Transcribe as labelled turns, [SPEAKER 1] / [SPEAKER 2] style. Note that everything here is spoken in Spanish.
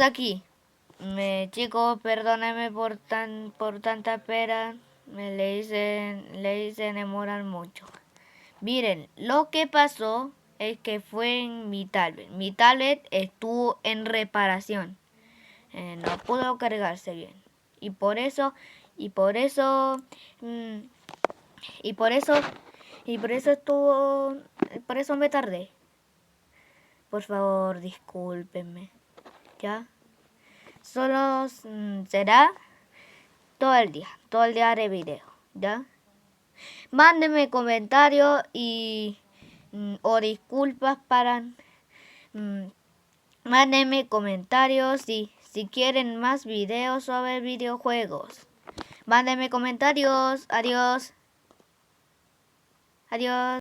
[SPEAKER 1] Aquí. Chicos, perdónenme por tanta espera. Le hice demorar mucho. Miren, lo que pasó es que fue en mi tablet. Mi tablet estuvo en reparación. No pudo cargarse bien. Y por eso, y por eso, mm, y por eso, y por eso me tardé. Por favor, discúlpenme. ¿Ya? Solo será todo el día haré video, ¿ya? Mándenme comentarios o disculpas para... mm, mándenme comentarios si quieren más videos sobre videojuegos. Mándenme comentarios. Adiós. Adiós.